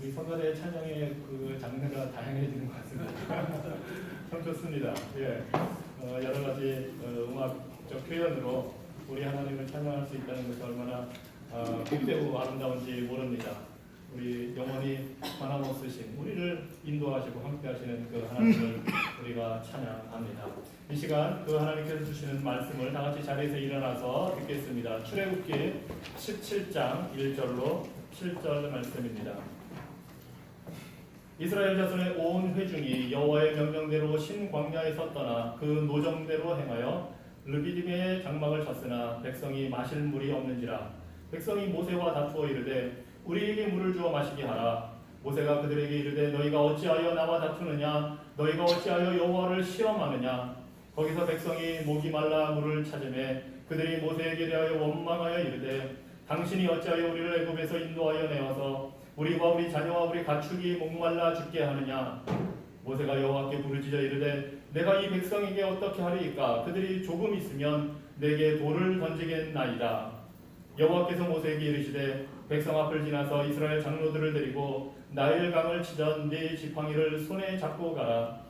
우리 성가대 찬양의 그 장르가 다양해지는 것 같습니다. 참 좋습니다. 예, 여러 가지 음악적 표현으로 우리 하나님을 찬양할 수 있다는 것이 얼마나 복되고 아름다운지 모릅니다. 우리 영원히 변함없으신 우리를 인도하시고 함께하시는 그 하나님을 우리가 찬양합니다. 이 시간 그 하나님께서 주시는 말씀을 다 같이 자리에서 일어나서 듣겠습니다. 출애굽기 17장 1절로 7절 말씀입니다. 이스라엘 자손의 온 회중이 여호와의 명령대로 신광야에서 떠나 그 노정대로 행하여 르비딤의 장막을 쳤으나 백성이 마실 물이 없는지라. 백성이 모세와 다투어 이르되 우리에게 물을 주어 마시게 하라. 모세가 그들에게 이르되 너희가 어찌하여 나와 다투느냐? 너희가 어찌하여 여호와를 시험하느냐? 거기서 백성이 목이 말라 물을 찾으매 그들이 모세에게 대하여 원망하여 이르되 당신이 어찌하여 우리를 애굽에서 인도하여 내어서 우리와 우리 자녀와 우리 가축이 목말라 죽게 하느냐? 모세가 여호와께 부르짖어 이르되 내가 이 백성에게 어떻게 하리이까? 그들이 조금 있으면 내게 돌을 던지겠나이다. 여호와께서 모세에게 이르시되 백성 앞을 지나서 이스라엘 장로들을 데리고 나일강을 치던 네 지팡이를 손에 잡고 가라.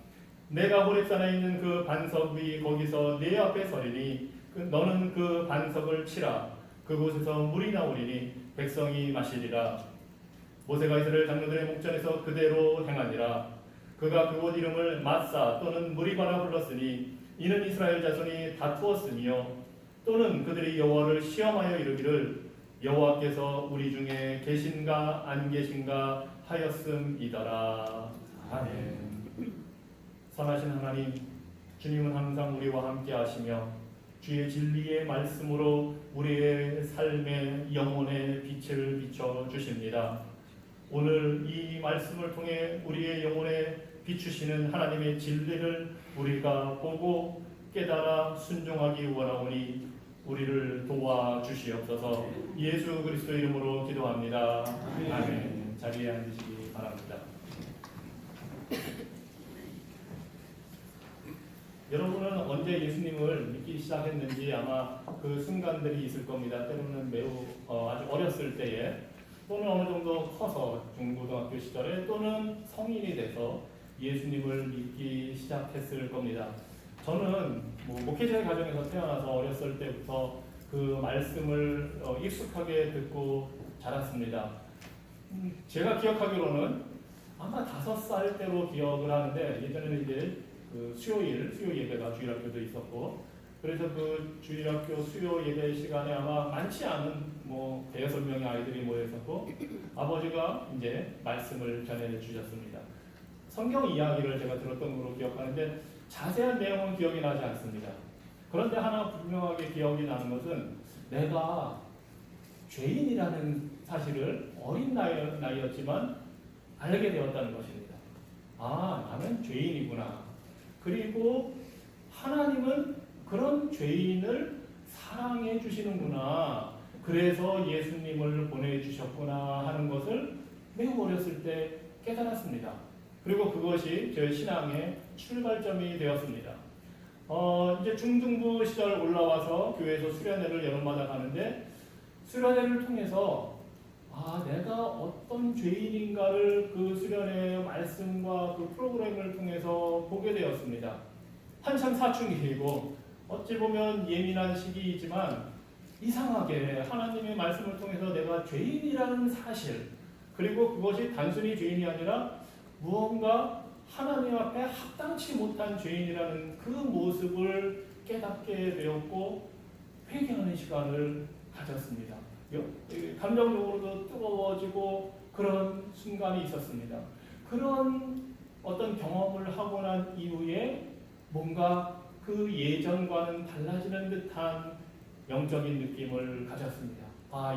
내가 호렙산에 있는 그 반석 위 거기서 네 앞에 서리니 너는 그 반석을 치라. 그곳에서 물이 나오리니 백성이 마시리라. 모세가 이스라엘 장로들의 목전에서 그대로 행하니라. 그가 그곳 이름을 마사 또는 무리바라 불렀으니 이는 이스라엘 자손이 다투었으며 또는 그들이 여호와를 시험하여 이르기를 여호와께서 우리 중에 계신가 안 계신가 하였음이더라. 아멘. 선하신 하나님, 주님은 항상 우리와 함께 하시며 주의 진리의 말씀으로 우리의 삶의 영혼의 빛을 비춰 주십니다. 오늘 이 말씀을 통해 우리의 영혼에 비추시는 하나님의 진리를 우리가 보고 깨달아 순종하기 원하오니 우리를 도와주시옵소서. 예수 그리스도 이름으로 기도합니다. 아멘. 자리에 앉으시기 바랍니다. 여러분은 언제 예수님을 믿기 시작했는지 아마 그 순간들이 있을 겁니다. 때로는 매우 아주 어렸을 때에 또는 어느 정도 커서 중고등학교 시절에 또는 성인이 돼서 예수님을 믿기 시작했을 겁니다. 저는 목회자의 가정에서 태어나서 어렸을 때부터 그 말씀을 익숙하게 듣고 자랐습니다. 제가 기억하기로는 아마 5살 때로 기억을 하는데 예전에는 이제 그 수요 예배가 주일학교도 있었고 그래서 그 주일학교 수요 예배 시간에 아마 많지 않은 5-6명의 아이들이 모여 있었고 아버지가 이제 말씀을 전해 주셨습니다. 성경 이야기를 제가 들었던 걸로 기억하는데 자세한 내용은 기억이 나지 않습니다. 그런데 하나 분명하게 기억이 나는 것은 내가 죄인이라는 사실을 어린 나이였지만 알게 되었다는 것입니다. 아, 나는 죄인이구나. 그리고 하나님은 그런 죄인을 사랑해 주시는구나. 그래서 예수님을 보내주셨구나 하는 것을 매우 어렸을 때 깨달았습니다. 그리고 그것이 제 신앙의 출발점이 되었습니다. 이제 중등부 시절 올라와서 교회에서 수련회를 여름마다 가는데 수련회를 통해서 내가 어떤 죄인인가를 그 수련회 말씀과 그 프로그램을 통해서 보게 되었습니다. 한참 사춘기이고 어찌 보면 예민한 시기이지만 이상하게 하나님의 말씀을 통해서 내가 죄인이라는 사실 그리고 그것이 단순히 죄인이 아니라 무언가 하나님 앞에 합당치 못한 죄인이라는 그 모습을 깨닫게 되었고 회개하는 시간을 가졌습니다. 감정적으로도 뜨거워지고 그런 순간이 있었습니다. 그런 어떤 경험을 하고 난 이후에 뭔가 그 예전과는 달라지는 듯한 영적인 느낌을 가졌습니다.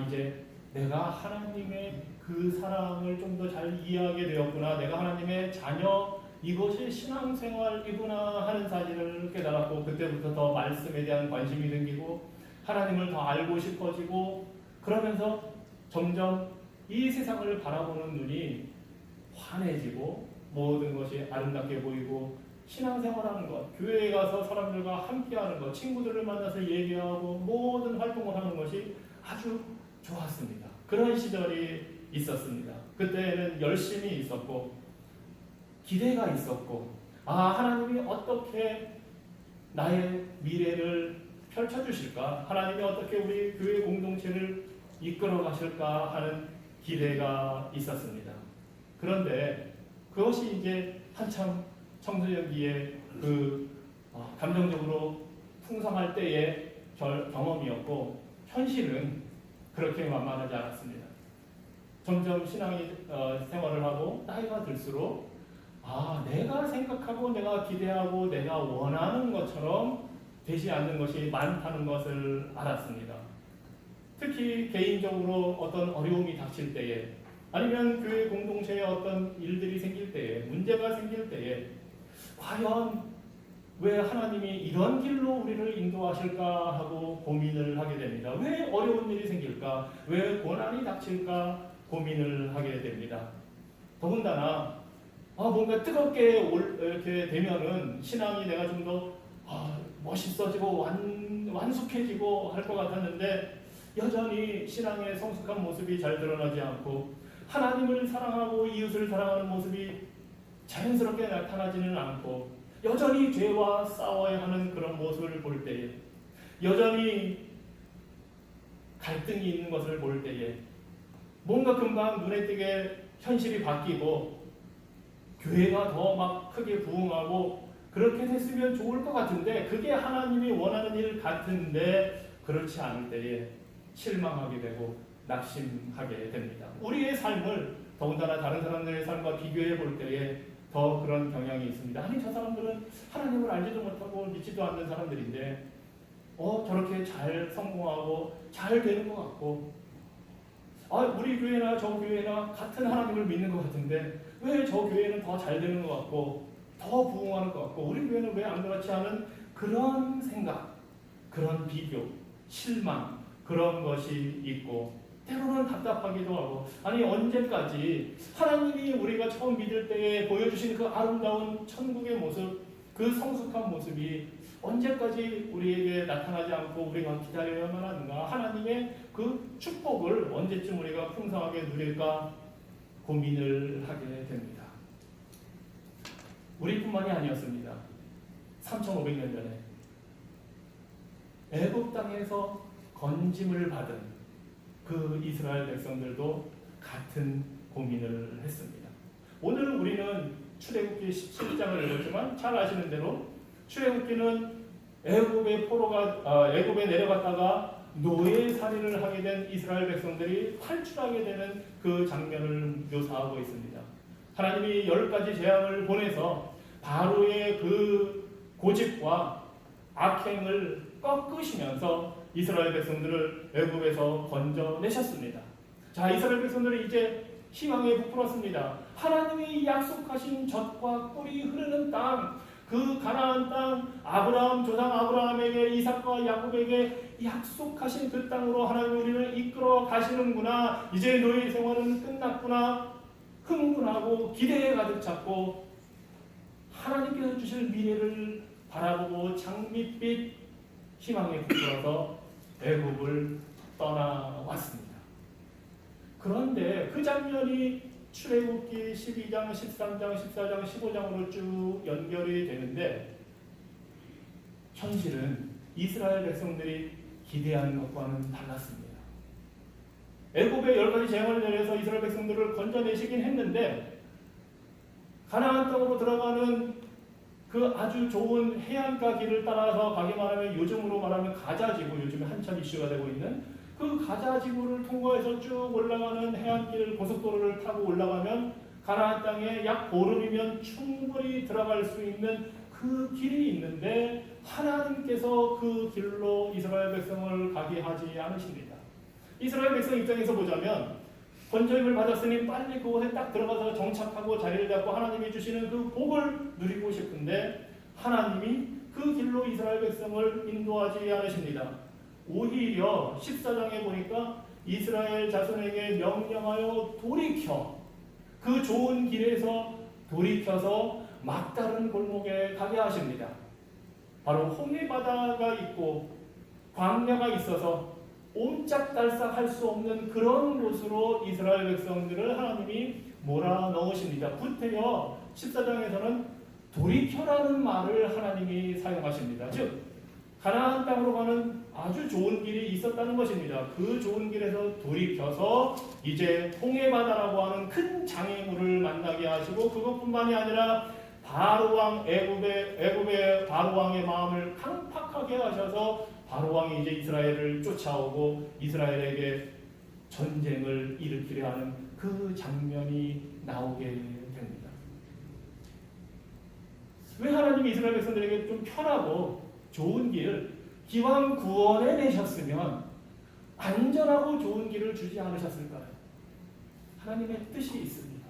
이제 내가 하나님의 그 사랑을 좀 더 잘 이해하게 되었구나. 내가 하나님의 자녀, 이것이 신앙생활이구나 하는 사실을 깨달았고 그때부터 더 말씀에 대한 관심이 생기고 하나님을 더 알고 싶어지고 그러면서 점점 이 세상을 바라보는 눈이 환해지고 모든 것이 아름답게 보이고 신앙생활하는 것, 교회에 가서 사람들과 함께하는 것, 친구들을 만나서 얘기하고 모든 활동을 하는 것이 아주 좋았습니다. 그런 시절이 있었습니다. 그때는 열심이 있었고 기대가 있었고 하나님이 어떻게 나의 미래를 펼쳐주실까? 하나님이 어떻게 우리 교회 공동체를 이끌어 가실까 하는 기대가 있었습니다. 그런데 그것이 이제 한참 청소년기에 감정적으로 풍성할 때의 경험이었고 현실은 그렇게 만만하지 않았습니다. 점점 신앙이 생활을 하고 나이가 들수록 내가 생각하고 내가 기대하고 내가 원하는 것처럼 되지 않는 것이 많다는 것을 알았습니다. 특히 개인적으로 어떤 어려움이 닥칠 때에 아니면 교회 공동체에 어떤 일들이 생길 때에 문제가 생길 때에 과연 왜 하나님이 이런 길로 우리를 인도하실까 하고 고민을 하게 됩니다. 왜 어려운 일이 생길까? 왜 고난이 닥칠까? 고민을 하게 됩니다. 더군다나 뭔가 뜨겁게 이렇게 되면은 신앙이 내가 좀 더 멋있어지고 완숙해지고 할 것 같았는데 여전히 신앙의 성숙한 모습이 잘 드러나지 않고 하나님을 사랑하고 이웃을 사랑하는 모습이 자연스럽게 나타나지는 않고 여전히 죄와 싸워야 하는 그런 모습을 볼 때에 여전히 갈등이 있는 것을 볼 때에 뭔가 금방 눈에 띄게 현실이 바뀌고 교회가 더 막 크게 부흥하고 그렇게 됐으면 좋을 것 같은데 그게 하나님이 원하는 일 같은데 그렇지 않을 때에 실망하게 되고 낙심하게 됩니다. 우리의 삶을 더군다나 다른 사람들의 삶과 비교해 볼 때에 더 그런 경향이 있습니다. 아니 저 사람들은 하나님을 알지도 못하고 믿지도 않는 사람들인데 저렇게 잘 성공하고 잘 되는 것 같고 우리 교회나 저 교회나 같은 하나님을 믿는 것 같은데 왜 저 교회는 더 잘 되는 것 같고 더 부흥하는 것 같고 우리 교회는 왜 안 그렇지 하는 그런 생각, 그런 비교, 실망 그런 것이 있고 때로는 답답하기도 하고 아니 언제까지 하나님이 우리가 처음 믿을 때에 보여주신 그 아름다운 천국의 모습 그 성숙한 모습이 언제까지 우리에게 나타나지 않고 우리가 기다려야만 하는가 하나님의 그 축복을 언제쯤 우리가 풍성하게 누릴까 고민을 하게 됩니다. 우리뿐만이 아니었습니다. 3,500년 전에 애굽 땅에서 건짐을 받은 그 이스라엘 백성들도 같은 고민을 했습니다. 오늘 우리는 출애굽기 17장을 읽었지만 잘 아시는 대로 출애굽기는 애굽에 내려갔다가 노예살이를 하게 된 이스라엘 백성들이 탈출하게 되는 그 장면을 묘사하고 있습니다. 하나님이 10가지 재앙을 보내서 바로의 그 고집과 악행을 꺾으시면서 이스라엘 백성들을 애굽에서 건져내셨습니다. 자, 이스라엘 백성들은 이제 희망에 부풀었습니다. 하나님이 약속하신 젖과 꿀이 흐르는 땅, 그 가나안 땅, 아브라함 조상 아브라함에게 이삭과 야곱에게 약속하신 그 땅으로 하나님 우리를 이끌어 가시는구나. 이제 너희 생활은 끝났구나. 흥분하고 기대에 가득 찼고 하나님께서 주실 미래를 바라보고 장밋빛 희망에 부풀어서 애굽을 떠나왔습니다. 그런데 그 장면이 출애굽기 12장, 13장, 14장, 15장으로 쭉 연결이 되는데 현실은 이스라엘 백성들이 기대하는 것과는 달랐습니다. 애굽의 10가지 재앙을 내려서 이스라엘 백성들을 건져내시긴 했는데 가나안 땅으로 들어가는 그 아주 좋은 해안가 길을 따라서 가게 말하면 요즘으로 말하면 가자지구, 요즘에 한참 이슈가 되고 있는 그 가자지구를 통과해서 쭉 올라가는 해안길 고속도로를 타고 올라가면 가나안 땅에 약 보름이면 충분히 들어갈 수 있는 그 길이 있는데 하나님께서 그 길로 이스라엘 백성을 가게 하지 않으십니다. 이스라엘 백성 입장에서 보자면 건져임을 받았으니 빨리 그곳에 딱 들어가서 정착하고 자리를 잡고 하나님이 주시는 그 복을 누리고 싶은데 하나님이 그 길로 이스라엘 백성을 인도하지 않으십니다. 오히려 14장에 보니까 이스라엘 자손에게 명령하여 돌이켜 그 좋은 길에서 돌이켜서 막다른 골목에 가게 하십니다. 바로 홍해 바다가 있고 광야가 있어서 옴짝달싹 할 수 없는 그런 곳으로 이스라엘 백성들을 하나님이 몰아넣으십니다. 구태여 14장에서는 돌이켜라는 말을 하나님이 사용하십니다. 즉 가나안 땅으로 가는 아주 좋은 길이 있었다는 것입니다. 그 좋은 길에서 돌이켜서 이제 홍해바다라고 하는 큰 장애물을 만나게 하시고, 그것뿐만이 아니라 바로왕 애굽의 바로왕의 마음을 강팍하게 하셔서 바로왕이 이제 이스라엘을 쫓아오고 이스라엘에게 전쟁을 일으키려 하는 그 장면이 나오게 됩니다. 왜 하나님이 이스라엘 백성들에게 좀 편하고 좋은 길을 기왕 구원해 내셨으면 안전하고 좋은 길을 주지 않으셨을까요? 하나님의 뜻이 있습니다.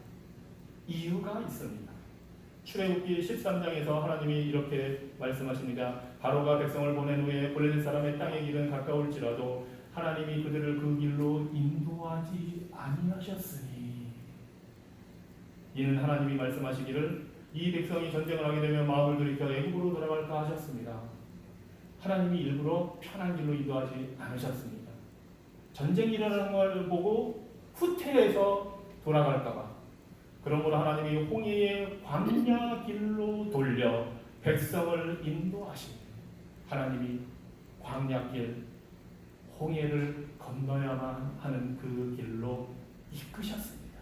이유가 있습니다. 출애굽기 13장에서 하나님이 이렇게 말씀하십니다. 바로가 백성을 보낸 후에 블레셋 사람의 땅의 길은 가까울지라도 하나님이 그들을 그 길로 인도하지 아니하셨으니, 이는 하나님이 말씀하시기를 이 백성이 전쟁을 하게 되면 마음을 돌이켜 애굽으로 돌아갈까 하셨습니다. 하나님이 일부러 편한 길로 인도하지 않으셨습니다. 전쟁이 일어나는 걸 보고 후퇴해서 돌아갈까봐. 그러므로 하나님이 홍해의 광야 길로 돌려 백성을 인도하십니다. 하나님이 광야길, 홍해를 건너야만 하는 그 길로 이끄셨습니다.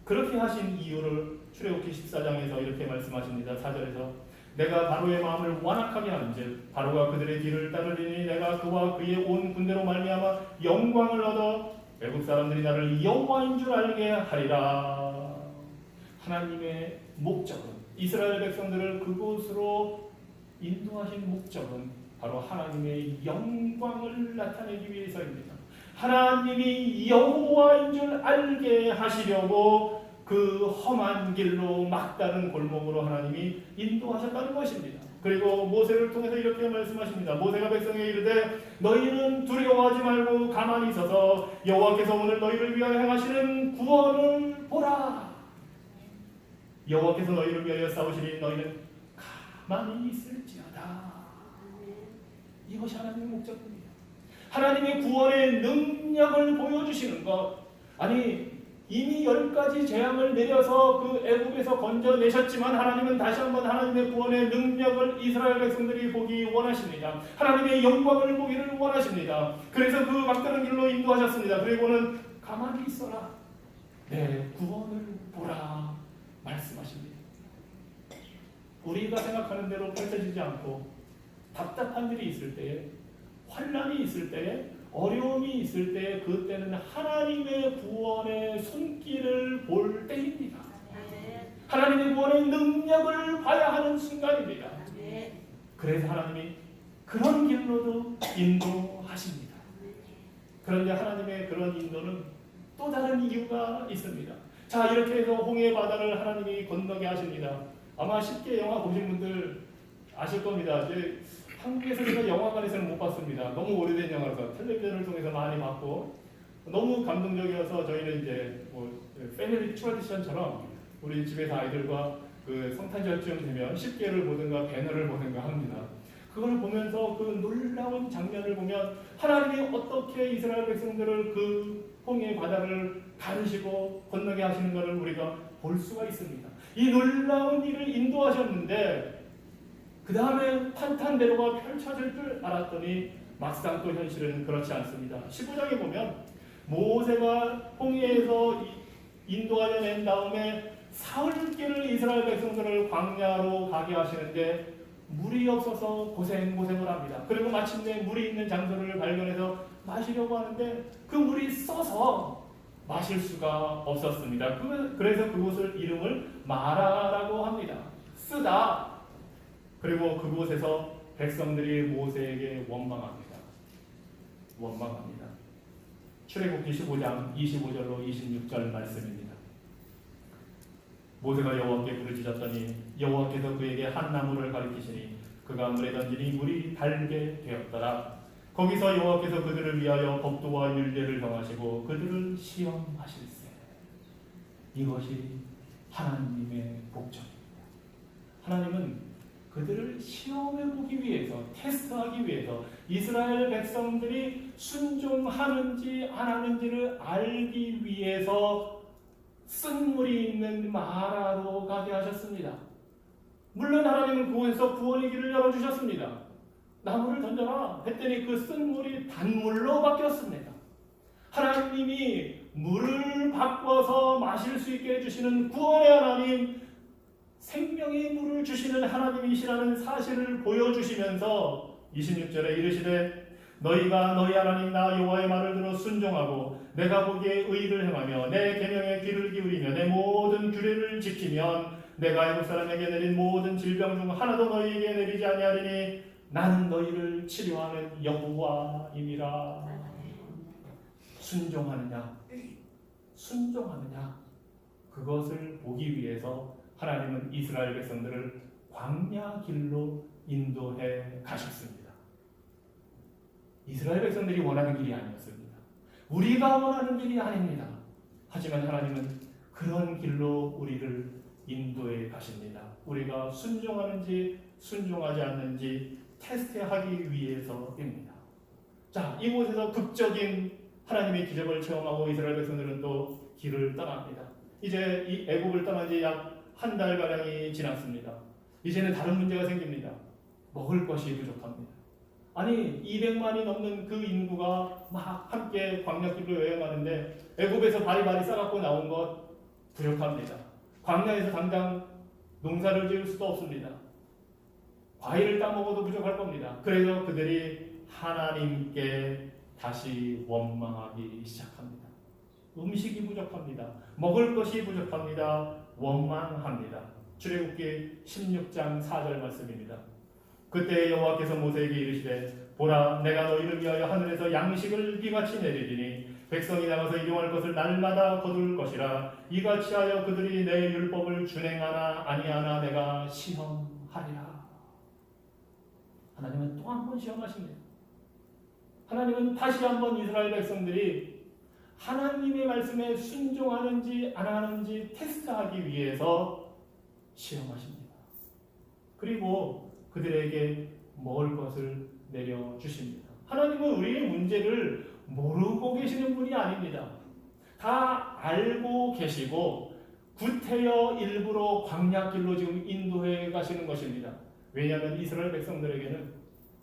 그렇게 하신 이유를 출애굽기 14장에서 이렇게 말씀하십니다. 4절에서 내가 바로의 마음을 완악하게 한즉 바로가 그들의 뒤를 따르리니 내가 그와 그의 온 군대로 말미암아 영광을 얻어 애굽 사람들이 나를 여호와인 줄 알게 하리라. 하나님의 목적은, 이스라엘 백성들을 그곳으로 인도하신 목적은 바로 하나님의 영광을 나타내기 위해서입니다. 하나님이 여호와인 줄 알게 하시려고 그 험한 길로 막다른 골목으로 하나님이 인도하셨다는 것입니다. 그리고 모세를 통해서 이렇게 말씀하십니다. 모세가 백성에게 이르되 너희는 두려워하지 말고 가만히 있어서 여호와께서 오늘 너희를 위하여 행하시는 구원을 보라. 여호와께서 너희를 위하여 싸우시니 너희는 가만히 있을지어다. 이것이 하나님의 목적입니다. 하나님의 구원의 능력을 보여주시는 것. 아니, 이미 10가지 재앙을 내려서 그 애굽에서 건져내셨지만 하나님은 다시 한번 하나님의 구원의 능력을 이스라엘 백성들이 보기 원하십니다. 하나님의 영광을 보기를 원하십니다. 그래서 그 막다른 길로 인도하셨습니다. 그리고는 가만히 있어라, 내 구원을 보라 말씀하십니다. 우리가 생각하는 대로 펼쳐지지 않고 답답한 일이 있을 때에, 환난이 있을 때에, 어려움이 있을 때, 그때는 하나님의 구원의 손길을 볼 때입니다. 하나님의 구원의 능력을 봐야 하는 순간입니다. 그래서 하나님이 그런 길로도 인도하십니다. 그런데 하나님의 그런 인도는 또 다른 이유가 있습니다. 자, 이렇게 해서 홍해 바다를 하나님이 건너게 하십니다. 아마 쉽게 영화 보신 분들 아실 겁니다. 이제 한국에서 제가 영화관에서는 못 봤습니다. 너무 오래된 영화라서 텔레비전을 통해서 많이 봤고 너무 감동적이어서 저희는 이제 뭐 패밀리 트래디션처럼 우리 집에서 아이들과 그 성탄절쯤 되면 10개를 보든가 배너를 보든가 합니다. 그걸 보면서 그 놀라운 장면을 보면 하나님이 어떻게 이스라엘 백성들을 그 홍해 바다를 가르시고 건너게 하시는 것을 우리가 볼 수가 있습니다. 이 놀라운 일을 인도하셨는데 그 다음에 탄탄대로가 펼쳐질 줄 알았더니 막상 또 현실은 그렇지 않습니다. 15장에 보면 모세가 홍해에서 인도하여 낸 다음에 사흘길을 이스라엘 백성들을 광야로 가게 하시는데 물이 없어서 고생을 합니다. 그리고 마침내 물이 있는 장소를 발견해서 마시려고 하는데 그 물이 써서 마실 수가 없었습니다. 그래서 그곳을 이름을 마라라고 합니다. 쓰다. 그리고 그곳에서 백성들이 모세에게 원망합니다. 출애굽기 15장 25절로 26절 말씀입니다. 모세가 여호와께 부르짖었더니 여호와께서 그에게 한 나무를 가리키시니 그가 물에 던지니 물이 달게 되었더라. 거기서 여호와께서 그들을 위하여 법도와 율례를 정하시고 그들을 시험하실세. 이것이 하나님의 목적입니다. 하나님은 그들을 시험해 보기 위해서, 테스트하기 위해서 이스라엘 백성들이 순종하는지 안 하는지를 알기 위해서 쓴물이 있는 마라로 가게 하셨습니다. 물론 하나님은 그곳에서 구원의 길을 열어주셨습니다. 나무를 던져라 했더니 그 쓴물이 단물로 바뀌었습니다. 하나님이 물을 바꿔서 마실 수 있게 해주시는 구원의 하나님, 생명의 물을 주시는 하나님이시라는 사실을 보여주시면서 26절에 이르시되 너희가 너희 하나님 나 여호와의 말을 들어 순종하고 내가 보기에 의를 행하며 내 계명에 귀를 기울이며 내 모든 규례를 지키면 내가 애국 사람에게 내린 모든 질병 중 하나도 너희에게 내리지 아니하리니 나는 너희를 치료하는 여호와임이라. 순종하느냐, 순종하느냐, 그것을 보기 위해서 하나님은 이스라엘 백성들을 광야 길로 인도해 가셨습니다. 이스라엘 백성들이 원하는 길이 아니었습니다. 우리가 원하는 길이 아닙니다. 하지만 하나님은 그런 길로 우리를 인도해 가십니다. 우리가 순종하는지 순종하지 않는지 테스트하기 위해서입니다. 자, 이곳에서 극적인 하나님의 기적을 체험하고 이스라엘 백성들은 또 길을 떠납니다. 이제 이 애국을 떠난 지 약 한 달가량이 지났습니다. 이제는 다른 문제가 생깁니다. 먹을 것이 부족합니다. 아니 200만이 넘는 그 인구가 막 함께 광야길로 여행하는데 애굽에서 바리바리 싸갖고 나온 것 부족합니다. 광야에서 당장 농사를 지을 수도 없습니다. 과일을 따먹어도 부족할 겁니다. 그래서 그들이 하나님께 다시 원망하기 시작합니다. 음식이 부족합니다. 먹을 것이 부족합니다. 원망합니다. 출애굽기 16장 4절 말씀입니다. 그때 여호와께서 모세에게 이르시되 보라 내가 너희를 위하여 하늘에서 양식을 비같이 내리리니 백성이 나가서 일용할 것을 날마다 거둘 것이라 이같이 하여 그들이 내 율법을 준행하나 아니하나 내가 시험하리라. 하나님은 또 한 번 시험하십니다. 하나님은 다시 한번 이스라엘 백성들이 하나님의 말씀에 순종하는지 안 하는지 테스트하기 위해서 시험하십니다. 그리고 그들에게 먹을 것을 내려주십니다. 하나님은 우리의 문제를 모르고 계시는 분이 아닙니다. 다 알고 계시고 구태여 일부러 광야길로 지금 인도해 가시는 것입니다. 왜냐하면 이스라엘 백성들에게는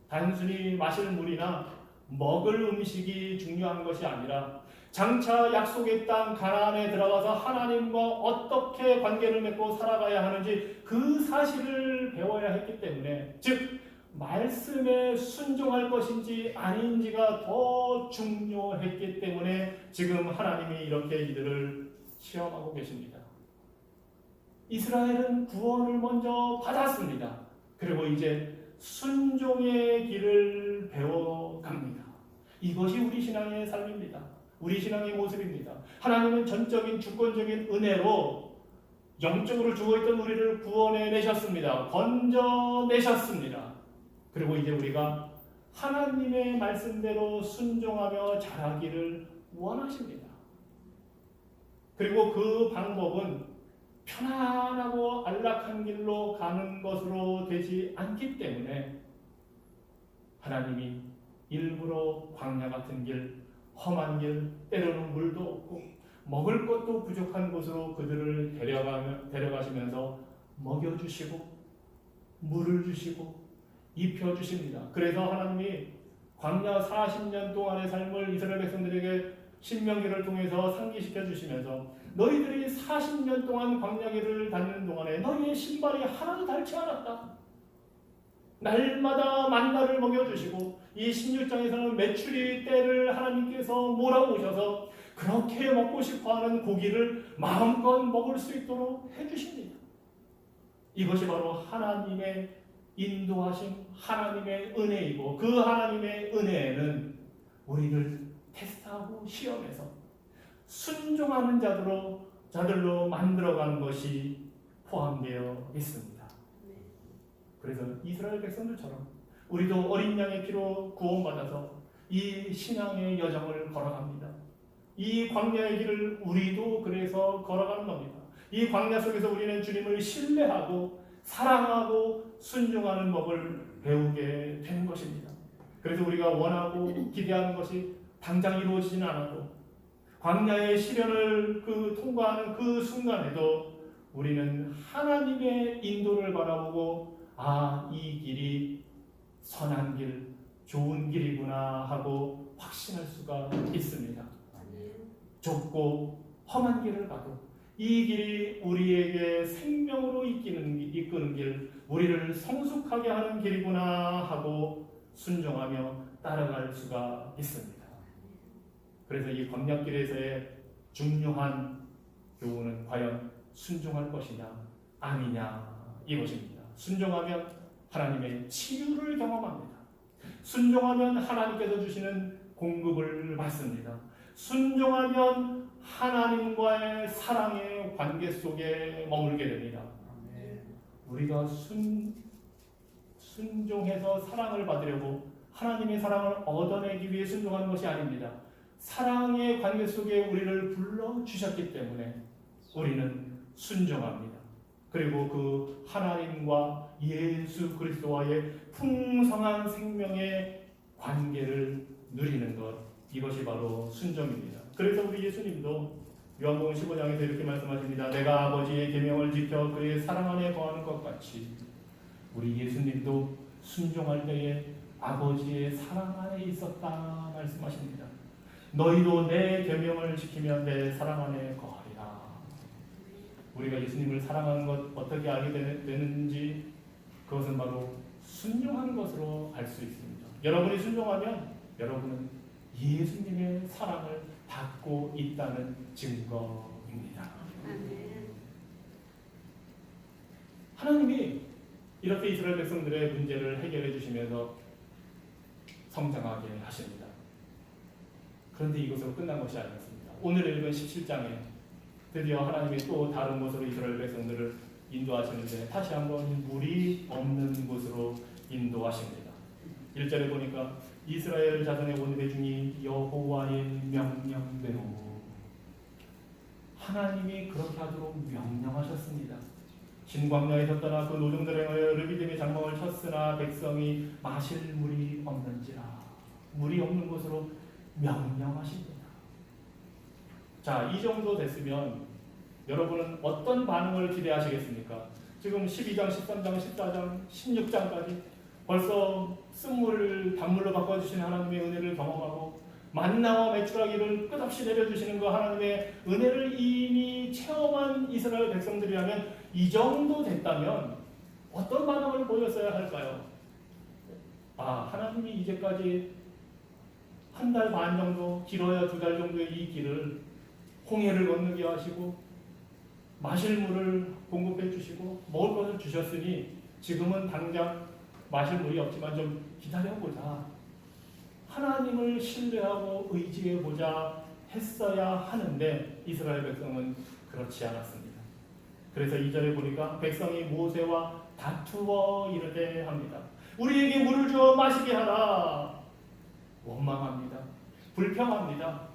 단순히 마실 물이나 먹을 음식이 중요한 것이 아니라 장차 약속의 땅 가나안에 들어가서 하나님과 어떻게 관계를 맺고 살아가야 하는지 그 사실을 배워야 했기 때문에, 즉 말씀에 순종할 것인지 아닌지가 더 중요했기 때문에 지금 하나님이 이렇게 이들을 시험하고 계십니다. 이스라엘은 구원을 먼저 받았습니다. 그리고 이제 순종의 길을 배워갑니다. 이것이 우리 신앙의 삶입니다. 우리 신앙의 모습입니다. 하나님은 전적인 주권적인 은혜로 영적으로 죽어있던 우리를 구원해 내셨습니다. 건져내셨습니다. 그리고 이제 우리가 하나님의 말씀대로 순종하며 자라기를 원하십니다. 그리고 그 방법은 편안하고 안락한 길로 가는 것으로 되지 않기 때문에 하나님이 일부러 광야 같은 길, 험한 길, 때로는 물도 없고 먹을 것도 부족한 곳으로 그들을 데려가시면서 먹여주시고 물을 주시고 입혀주십니다. 그래서 하나님이 광야 40년 동안의 삶을 이스라엘 백성들에게 신명기를 통해서 상기시켜 주시면서 너희들이 40년 동안 광야길을 다니는 동안에 너희의 신발이 하나도 닳지 않았다. 날마다 만나를 먹여주시고 이 16장에서는 메추리 떼를 하나님께서 몰아오셔서 그렇게 먹고 싶어하는 고기를 마음껏 먹을 수 있도록 해주십니다. 이것이 바로 하나님의 인도하심, 하나님의 은혜이고 그 하나님의 은혜에는 우리를 테스트하고 시험해서 순종하는 자들로 만들어가는 것이 포함되어 있습니다. 그래서 이스라엘 백성들처럼 우리도 어린 양의 피로 구원받아서 이 신앙의 여정을 걸어갑니다. 이 광야의 길을 우리도 그래서 걸어가는 겁니다. 이 광야 속에서 우리는 주님을 신뢰하고 사랑하고 순종하는 법을 배우게 되는 것입니다. 그래서 우리가 원하고 기대하는 것이 당장 이루어지진 않아도 광야의 시련을 통과하는 그 순간에도 우리는 하나님의 인도를 바라보고 이 길이 선한 길, 좋은 길이구나 하고 확신할 수가 있습니다. 좁고 험한 길을 가도 이 길이 우리에게 생명으로 이끄는 길, 우리를 성숙하게 하는 길이구나 하고 순종하며 따라갈 수가 있습니다. 그래서 이 광야길에서의 중요한 교훈은 과연 순종할 것이냐 아니냐 이것입니다. 순종하면 하나님의 치유를 경험합니다. 순종하면 하나님께서 주시는 공급을 받습니다. 순종하면 하나님과의 사랑의 관계 속에 머물게 됩니다. 우리가 순종해서 사랑을 받으려고 하나님의 사랑을 얻어내기 위해 순종하는 것이 아닙니다. 사랑의 관계 속에 우리를 불러주셨기 때문에 우리는 순종합니다. 그리고 그 하나님과 예수 그리스도와의 풍성한 생명의 관계를 누리는 것, 이것이 바로 순종입니다. 그래서 우리 예수님도 요한복음 15장에서 이렇게 말씀하십니다. 내가 아버지의 계명을 지켜 그의 사랑 안에 거하는 것 같이 우리 예수님도 순종할 때에 아버지의 사랑 안에 있었다 말씀하십니다. 너희도 내 계명을 지키면 내 사랑 안에 거하리라. 우리가 예수님을 사랑하는 것 어떻게 알게 되는지 그것은 바로 순종하는 것으로 알 수 있습니다. 여러분이 순종하면 여러분은 예수님의 사랑을 받고 있다는 증거입니다. 하나님이 이렇게 이스라엘 백성들의 문제를 해결해 주시면서 성장하게 하십니다. 그런데 이것으로 끝난 것이 아니었습니다. 오늘 읽은 17장에 드디어 하나님이 또 다른 곳으로 이스라엘 백성들을 인도하시는데 다시 한번 물이 없는 곳으로 인도하십니다. 1절에 보니까 이스라엘 자손의 온 회중이 여호와의 명령대로, 하나님이 그렇게 하도록 명령하셨습니다. 신광야에서 떠나 그 노종들에 의하여 르비딤의 장막을 쳤으나 백성이 마실 물이 없는지라. 물이 없는 곳으로 명령하십니다. 자, 이 정도 됐으면 여러분은 어떤 반응을 기대하시겠습니까? 지금 12장, 13장, 14장, 16장까지 벌써 쓴물을 단물로 바꿔주시는 하나님의 은혜를 경험하고 만나와 메추라기를 끝없이 내려주시는 그 하나님의 은혜를 이미 체험한 이스라엘 백성들이라면 이 정도 됐다면 어떤 반응을 보였어야 할까요? 하나님이 이제까지 한 달 반 정도, 길어야 2달 정도의 이 길을 홍해를 건너게 하시고 마실 물을 공급해 주시고 먹을 것을 주셨으니 지금은 당장 마실 물이 없지만 좀 기다려보자, 하나님을 신뢰하고 의지해보자 했어야 하는데 이스라엘 백성은 그렇지 않았습니다. 그래서 2절에 보니까 백성이 모세와 다투어 이르되 합니다. 우리에게 물을 주어 마시게 하라. 원망합니다. 불평합니다.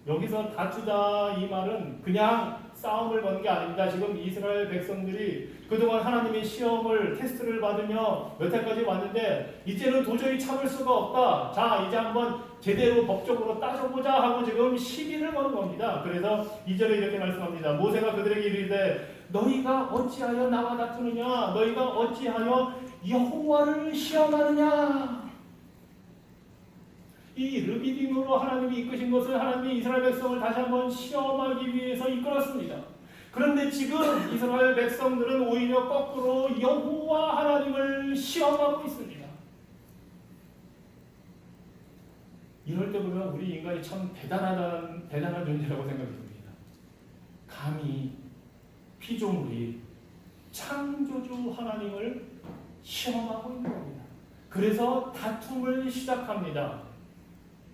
여기서 다투다 이 말은 그냥 싸움을 거는 게 아닙니다. 지금 이스라엘 백성들이 그동안 하나님의 시험을, 테스트를 받으며 여태까지 왔는데 이제는 도저히 참을 수가 없다. 자, 이제 한번 제대로 법적으로 따져보자 하고 지금 시비를 거는 겁니다. 그래서 2절에 이렇게 말씀합니다. 모세가 그들에게 이르되 너희가 어찌하여 나와 다투느냐? 너희가 어찌하여 여호와를 시험하느냐? 이 르비딤으로 하나님이 이끄신 것을 하나님이 이스라엘 백성을 다시 한번 시험하기 위해서 이끌었습니다. 그런데 지금 이스라엘 백성들은 오히려 거꾸로 여호와 하나님을 시험하고 있습니다. 이럴 때 보면 우리 인간이 참 대단한 존재라고 생각이 듭니다. 감히 피조물이 창조주 하나님을 시험하고 있는 겁니다. 그래서 다툼을 시작합니다.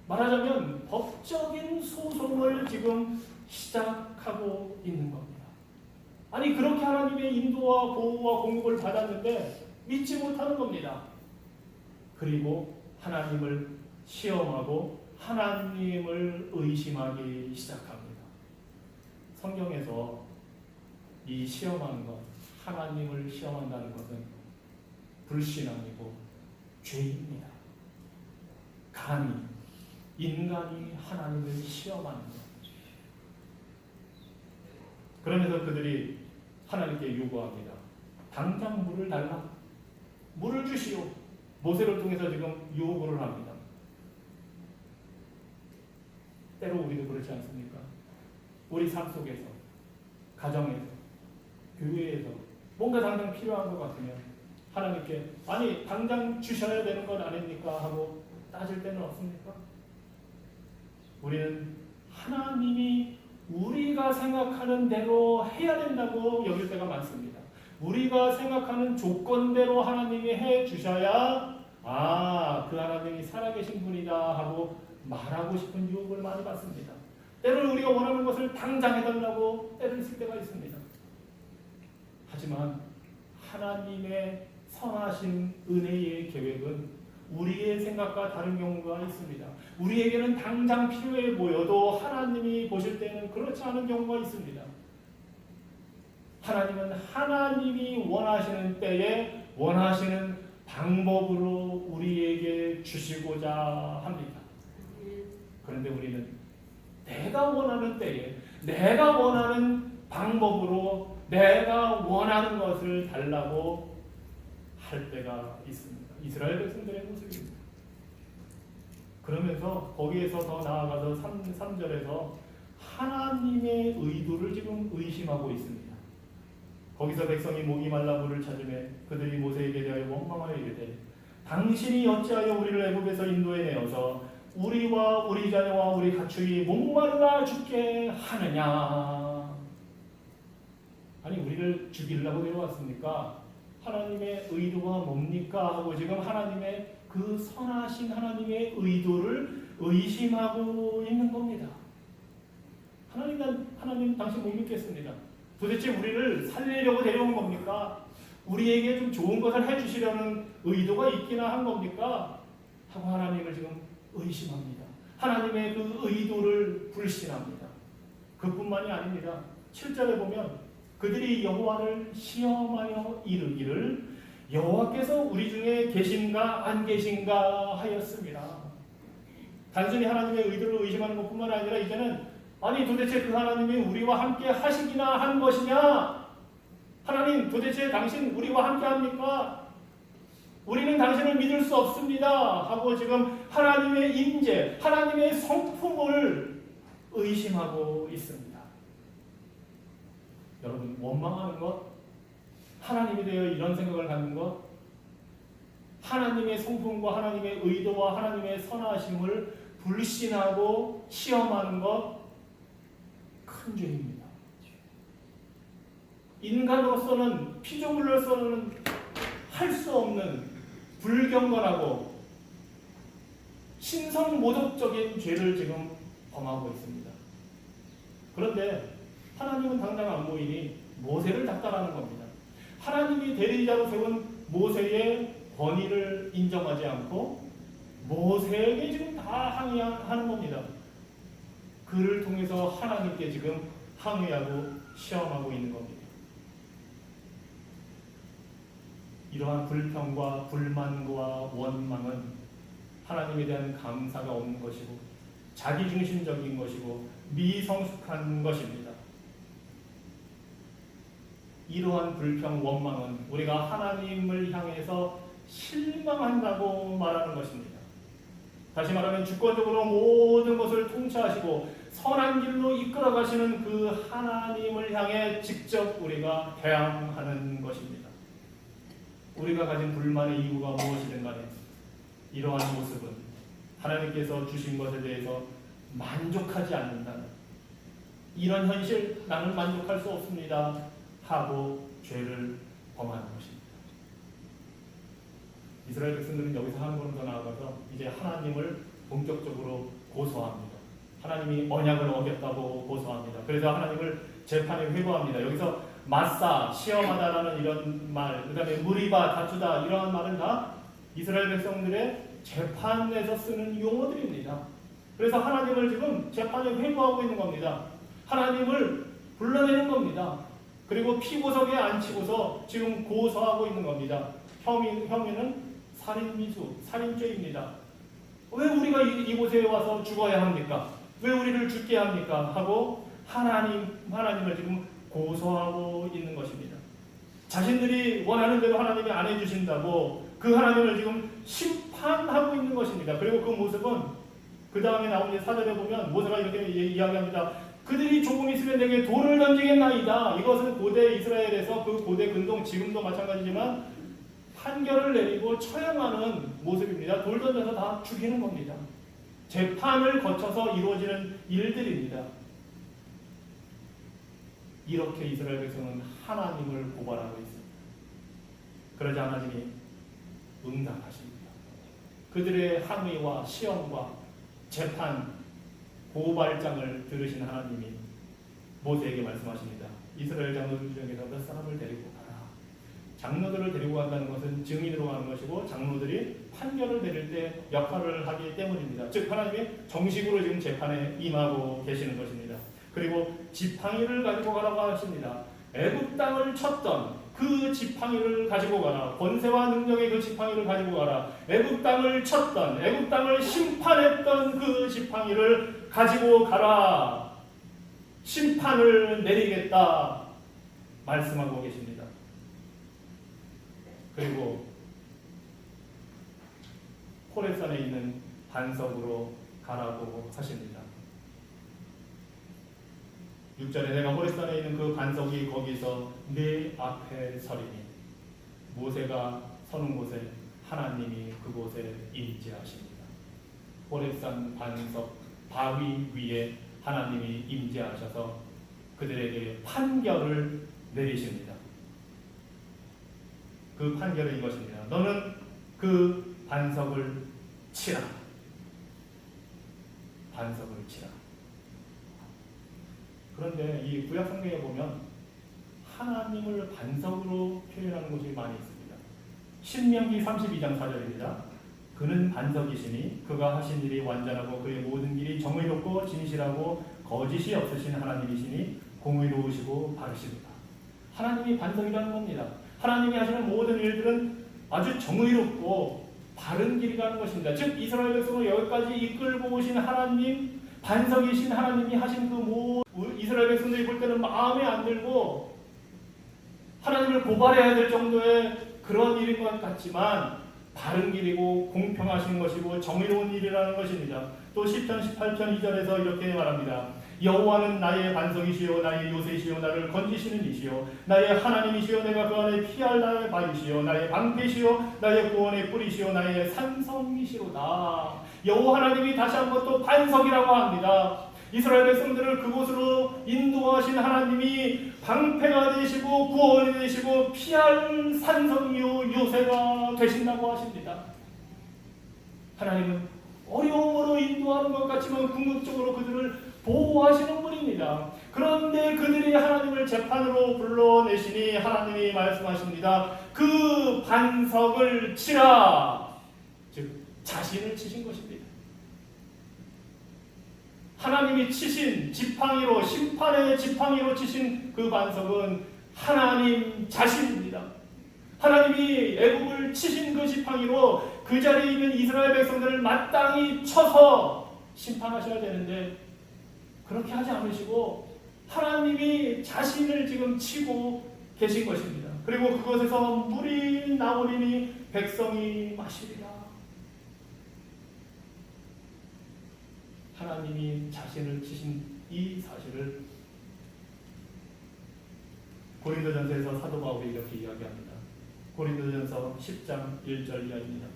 말하자면 법적인 소송을 지금 시작하고 있는 겁니다. 아니, 그렇게 하나님의 인도와 보호와 공급을 받았는데 믿지 못하는 겁니다. 그리고 하나님을 시험하고 하나님을 의심하기 시작합니다. 성경에서 이 시험하는 것, 하나님을 시험한다는 것은 불신앙이고 죄입니다. 감히 인간이 하나님을 시험하는 것. 그러면서 그들이 하나님께 요구합니다. 당장 물을 달라. 물을 주시오. 모세를 통해서 지금 요구를 합니다. 때로 우리도 그렇지 않습니까? 우리 삶 속에서, 가정에서, 교회에서 뭔가 당장 필요한 것 같으면 하나님께 아니 당장 주셔야 되는 건 아닙니까? 하고 따질 때는 없습니까? 우리는 하나님이 우리가 생각하는 대로 해야 된다고 여길 때가 많습니다. 우리가 생각하는 조건대로 하나님이 해 주셔야 그 하나님이 살아계신 분이다 하고 말하고 싶은 유혹을 많이 받습니다. 때로는 우리가 원하는 것을 당장 해달라고 때를 쓸 때가 있습니다. 하지만 하나님의 선하신 은혜의 계획은 우리의 생각과 다른 경우가 있습니다. 우리에게는 당장 필요해 보여도 하나님이 보실 때는 그렇지 않은 경우가 있습니다. 하나님은 하나님이 원하시는 때에 원하시는 방법으로 우리에게 주시고자 합니다. 그런데 우리는 내가 원하는 때에 내가 원하는 방법으로 내가 원하는 것을 달라고 할 때가 있습니다. 이스라엘 백성들의 모습입니다. 그러면서 거기에서 더 나아가서 3절에서 하나님의 의도를 지금 의심하고 있습니다. 거기서 백성이 목이 말라 물을 찾으매 그들이 모세에게 대하여 원망하여 이르되 당신이 어찌하여 우리를 애굽에서 인도해 내어서 우리와 우리 자녀와 우리 가축이 목말라 죽게 하느냐. 아니 우리를 죽이려고 내려왔습니까? 하나님의 의도가 뭡니까? 하고 지금 하나님의 그 선하신 하나님의 의도를 의심하고 있는 겁니다. 하나님 당신 못 믿겠습니다. 도대체 우리를 살리려고 데려온 겁니까? 우리에게 좀 좋은 것을 해주시려는 의도가 있기나 한 겁니까? 하고 하나님을 지금 의심합니다. 하나님의 그 의도를 불신합니다. 그뿐만이 아닙니다. 7절에 보면 그들이 여호와를 시험하여 이르기를 여호와께서 우리 중에 계신가 안 계신가 하였습니다. 단순히 하나님의 의도를 의심하는 것뿐만 아니라 이제는 아니 도대체 그 하나님이 우리와 함께 하시기나 한 것이냐? 하나님 도대체 당신 우리와 함께 합니까? 우리는 당신을 믿을 수 없습니다 하고 지금 하나님의 임재, 하나님의 성품을 의심하고 있습니다. 여러분 원망하는 것, 하나님에 대해 이런 생각을 갖는 것, 하나님의 성품과 하나님의 의도와 하나님의 선하심을 불신하고 시험하는 것 큰 죄입니다. 인간으로서는 피조물로서는 할 수 없는 불경건하고 신성모독적인 죄를 지금 범하고 있습니다. 그런데 하나님은 당장 안 보이니 모세를 닥달하는 겁니다. 하나님이 대리자로 세운 모세의 권위를 인정하지 않고 모세에게 지금 다 항의하는 겁니다. 그를 통해서 하나님께 지금 항의하고 시험하고 있는 겁니다. 이러한 불평과 불만과 원망은 하나님에 대한 감사가 없는 것이고 자기중심적인 것이고 미성숙한 것입니다. 이러한 불평, 원망은 우리가 하나님을 향해서 실망한다고 말하는 것입니다. 다시 말하면 주권적으로 모든 것을 통치하시고 선한 길로 이끌어 가시는 그 하나님을 향해 직접 우리가 대항하는 것입니다. 우리가 가진 불만의 이유가 무엇이든 간에 이러한 모습은 하나님께서 주신 것에 대해서 만족하지 않는다는 이런 현실, 나는 만족할 수 없습니다 하고 죄를 범하는 것입니다. 이스라엘 백성들은 여기서 한 걸음 더 나아가서 이제 하나님을 본격적으로 고소합니다. 하나님이 언약을 어겼다고 고소합니다. 그래서 하나님을 재판에 회부합니다. 여기서 마사, 시험하다라는 이런 말, 그 다음에 무리바, 다투다 이러한 말은 다 이스라엘 백성들의 재판에서 쓰는 용어들입니다. 그래서 하나님을 지금 재판에 회부하고 있는 겁니다. 하나님을 불러내는 겁니다. 그리고 피고석에 앉히고서 지금 고소하고 있는 겁니다. 혐의는 살인미수, 살인죄입니다. 왜 우리가 이곳에 와서 죽어야 합니까? 왜 우리를 죽게 합니까? 하고 하나님을 지금 고소하고 있는 것입니다. 자신들이 원하는 대로 하나님이 안 해주신다고 그 하나님을 지금 심판하고 있는 것입니다. 그리고 그 모습은 그 다음에 나오는 4절에 보면 모세가 이렇게 이야기합니다. 그들이 조금 있으면 내게 돌을 던지겠나이다. 이것은 고대 이스라엘에서 그 고대 근동 지금도 마찬가지지만 판결을 내리고 처형하는 모습입니다. 돌 던져서 다 죽이는 겁니다. 재판을 거쳐서 이루어지는 일들입니다. 이렇게 이스라엘 백성은 하나님을 고발하고 있습니다. 그러자 하나님이 응답하십니다. 그들의 항의와 시험과 재판, 고발장을 들으신 하나님이 모세에게 말씀하십니다. 이스라엘 장로들 중에서 몇 사람을 데리고 가라. 장로들을 데리고 간다는 것은 증인으로 가는 것이고 장로들이 판결을 내릴 때 역할을 하기 때문입니다. 즉 하나님이 정식으로 지금 재판에 임하고 계시는 것입니다. 그리고 지팡이를 가지고 가라고 하십니다. 애굽 땅을 쳤던 그 지팡이를 가지고 가라. 권세와 능력의 그 지팡이를 가지고 가라. 애굽 땅을 쳤던, 애굽 땅을 심판했던 그 지팡이를 가지고 가라. 심판을 내리겠다 말씀하고 계십니다. 그리고 호렙산에 있는 반석으로 가라고 하십니다. 6절에 내가 호렙산에 있는 그 반석이 거기서 내 앞에 서리니 모세가 서는 곳에 하나님이 그곳에 임재하십니다. 호렙산 반석 바위 위에 하나님이 임재하셔서 그들에게 판결을 내리십니다. 그 판결은 이것입니다. 너는 그 반석을 치라. 반석을 치라. 그런데 이 구약 성경에 보면 하나님을 반석으로 표현하는 곳이 많이 있습니다. 신명기 32장 4절입니다. 그는 반석이시니 그가 하신 일이 완전하고 그의 모든 길이 정의롭고 진실하고 거짓이 없으신 하나님이시니 공의로우시고 바르시도다. 하나님이 반석이라는 겁니다. 하나님이 하시는 모든 일들은 아주 정의롭고 바른 길이 가는 것입니다. 즉 이스라엘 백성을 여기까지 이끌고 오신 하나님, 반석이신 하나님이 하신 그 모든 이스라엘 백성들이 볼 때는 마음에 안 들고 하나님을 고발해야 될 정도의 그런 일인 것 같지만 바른 길이고 공평하신 것이고 정의로운 일이라는 것입니다. 또 시편 18편 2절에서 이렇게 말합니다. 여호와는 나의 반석이시요 나의 요새시요 나를 건지시는 이시요 나의 하나님이시요 내가 그 안에 피할 나의 바위시요 나의 방패시요 나의 구원의 뿌리시요 나의 산성이시로다. 여호와 하나님이 다시 한번 또 반석이라고 합니다. 이스라엘 백성들을 그곳으로 인도하신 하나님이 방패가 되시고 구원이 되시고 피할 산성이요 요새가 되신다고 하십니다. 하나님은 어려움으로 인도하는 것 같지만 궁극적으로 그들을 보호하시는 분입니다. 그런데 그들이 하나님을 재판으로 불러내시니 하나님이 말씀하십니다. 그 반석을 치라. 즉 자신을 치신 것입니다. 하나님이 치신 지팡이로 심판의 지팡이로 치신 그 반석은 하나님 자신입니다. 하나님이 애굽을 치신 그 지팡이로 그 자리에 있는 이스라엘 백성들을 마땅히 쳐서 심판하셔야 되는데 그렇게 하지 않으시고 하나님이 자신을 지금 치고 계신 것입니다. 그리고 그것에서 물이 나오리니 백성이 마시리라. 하나님이 자신을 치신 이 사실을 고린도전서에서 사도 바울이 이렇게 이야기합니다. 고린도전서 10장 1절 이하입니다.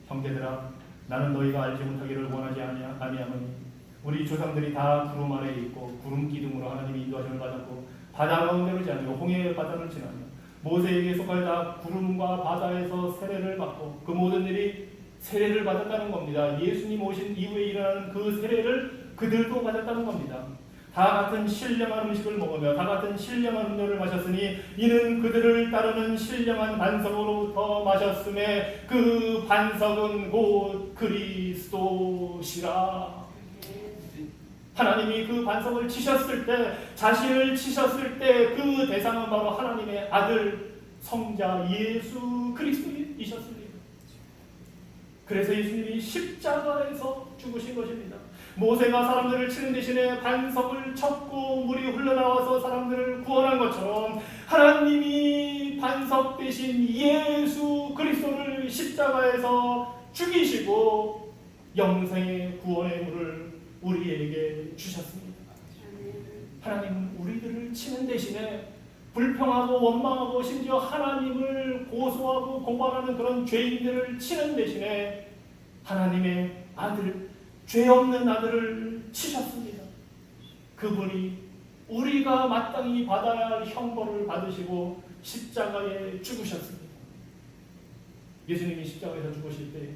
형제들아 나는 너희가 알지 못하기를 원하지 아니하노니 우리 조상들이 다 구름 아래에 있고 구름 기둥으로 하나님이 인도하심을 받았고 바다 가운데로 지나며 홍해의 바다를 지나며 모세에게 속할 다 구름과 바다에서 세례를 받고 그 모든 일이 세례를 받았다는 겁니다. 예수님 오신 이후에 일어나는 그 세례를 그들도 받았다는 겁니다. 다 같은 신령한 음식을 먹으며 다 같은 신령한 음료를 마셨으니 이는 그들을 따르는 신령한 반석으로부터 마셨음에 그 반석은 곧 그리스도시라. 하나님이 그 반석을 치셨을 때, 자신을 치셨을 때 그 대상은 바로 하나님의 아들 성자 예수 그리스도이셨습니다. 그래서 예수님이 십자가에서 죽으신 것입니다. 모세가 사람들을 치는 대신에 반석을 쳤고 물이 흘러나와서 사람들을 구원한 것처럼 하나님이 반석 대신 예수 그리스도를 십자가에서 죽이시고 영생의 구원의 물을 우리에게 주셨습니다. 하나님은 우리들을 치는 대신에 불평하고 원망하고 심지어 하나님을 고소하고 고발하는 그런 죄인들을 치는 대신에 하나님의 아들, 죄 없는 아들을 치셨습니다. 그분이 우리가 마땅히 받아야 할 형벌을 받으시고 십자가에 죽으셨습니다. 예수님이 십자가에서 죽으실 때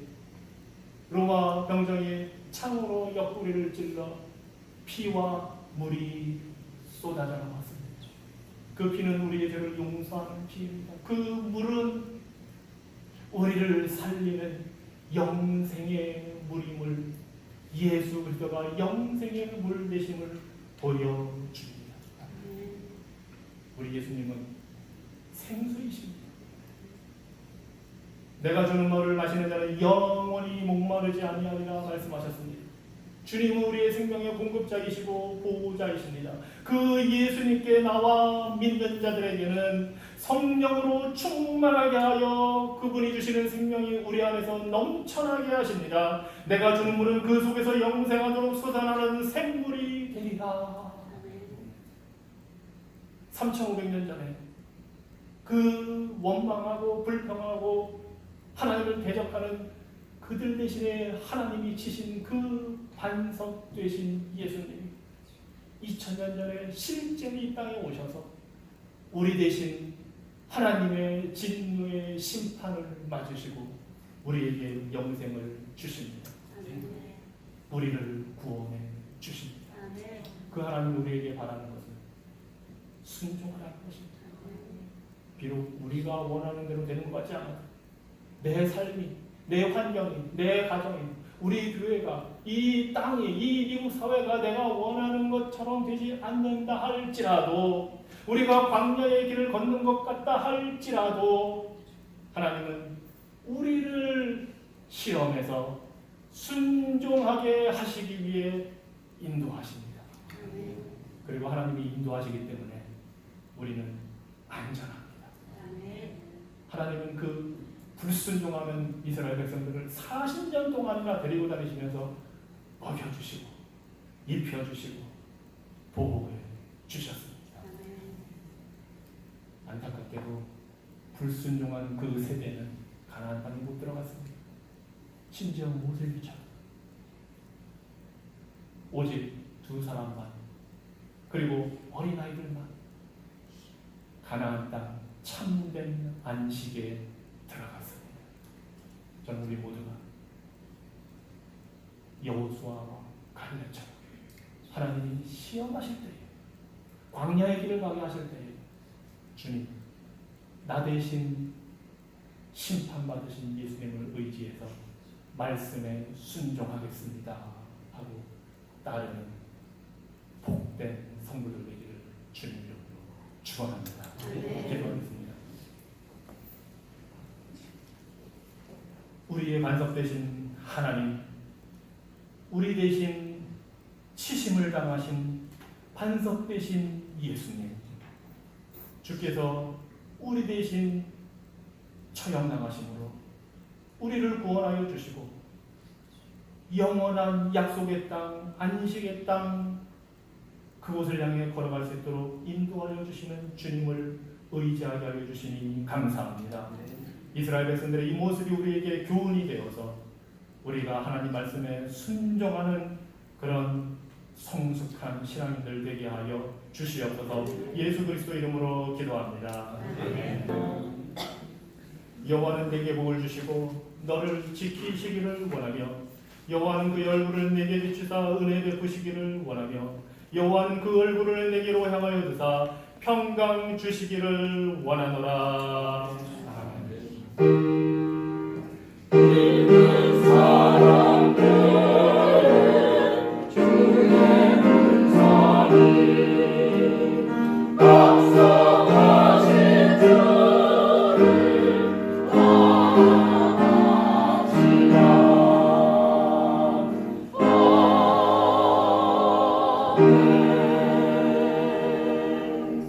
로마 병정이 창으로 옆구리를 찔러 피와 물이 쏟아져 나왔습니다. 그 피는 우리의 죄를 용서하는 피입니다. 그 물은 우리를 살리는 영생의 물임을, 예수 그리스도가 영생의 물 되심을 보여줍니다. 우리 예수님은 생수이십니다. 내가 주는 물을 마시는 자는 영원히 목마르지 아니하리라 말씀하셨습니다. 주님은 우리의 생명의 공급자이시고 보호자이십니다. 그 예수님께 나와 믿는 자들에게는 성령으로 충만하게 하여 그분이 주시는 생명이 우리 안에서 넘쳐나게 하십니다. 내가 주는 물은 그 속에서 영생하도록 솟아나는 샘물이 되리라. 3500년 전에 그 원망하고 불평하고 하나님을 대적하는 그들 대신에 하나님이 치신 그 반석 되신 예수님, 2000년 전에 실제로 이 땅에 오셔서 우리 대신 하나님의 진노의 심판을 맞으시고 우리에게 영생을 주십니다. 우리를 구원해 주십니다. 그 하나님 우리에게 바라는 것은 순종하라는 것입니다. 비록 우리가 원하는 대로 되는 것 같지 않아도 내 삶이, 내 환경이, 내 가정이, 우리 교회가, 이 땅이, 이 미국 사회가 내가 원하는 것처럼 되지 않는다 할지라도, 우리가 광야의 길을 걷는 것 같다 할지라도 하나님은 우리를 시험에서 순종하게 하시기 위해 인도하십니다. 그리고 하나님이 인도하시기 때문에 우리는 안전합니다. 하나님은 그 불순종하는 이스라엘 백성들을 40년 동안이나 데리고 다니시면서 먹여주시고 입혀주시고 보호해 주셨습니다. 안타깝게도 불순종한 그 세대는 가나안 땅에 못 들어갔습니다. 심지어 모세처럼 오직 2사람만, 그리고 어린아이들만 가나안 땅 참된 안식에 들어갔습니다. 저는 우리 모두가 여호수아와 갈렙처럼 하나님이 시험하실 때에, 광야의 길을 가게 하실 때에 주님, 나 대신 심판받으신 예수님을 의지해서 말씀에 순종하겠습니다 하고 따르는 복된 성도들 되기를 주님 이름으로 축원합니다. 기도하겠습니다. 우리의 반석 되신 하나님, 우리 대신 치심을 당하신 반석 되신 예수님, 주께서 우리 대신 처형당하심으로 우리를 구원하여 주시고 영원한 약속의 땅, 안식의 땅, 그곳을 향해 걸어갈 수 있도록 인도하여 주시는 주님을 의지하게 하여 주시니 감사합니다. 이스라엘 백성들의 이 모습이 우리에게 교훈이 되어서 우리가 하나님 말씀에 순종하는 그런 성숙한 신앙인들 되게 하여 주시옵소서. 예수 그리스도 이름으로 기도합니다. 여호와는 내게 복을 주시고 너를 지키시기를 원하며, 여호와는 그의 얼굴을 내게 비추사 은혜 베푸시기를 원하며, 여호와는 그 얼굴을 내게로 향하여 드사 평강 주시기를 원하노라. 아멘. 없소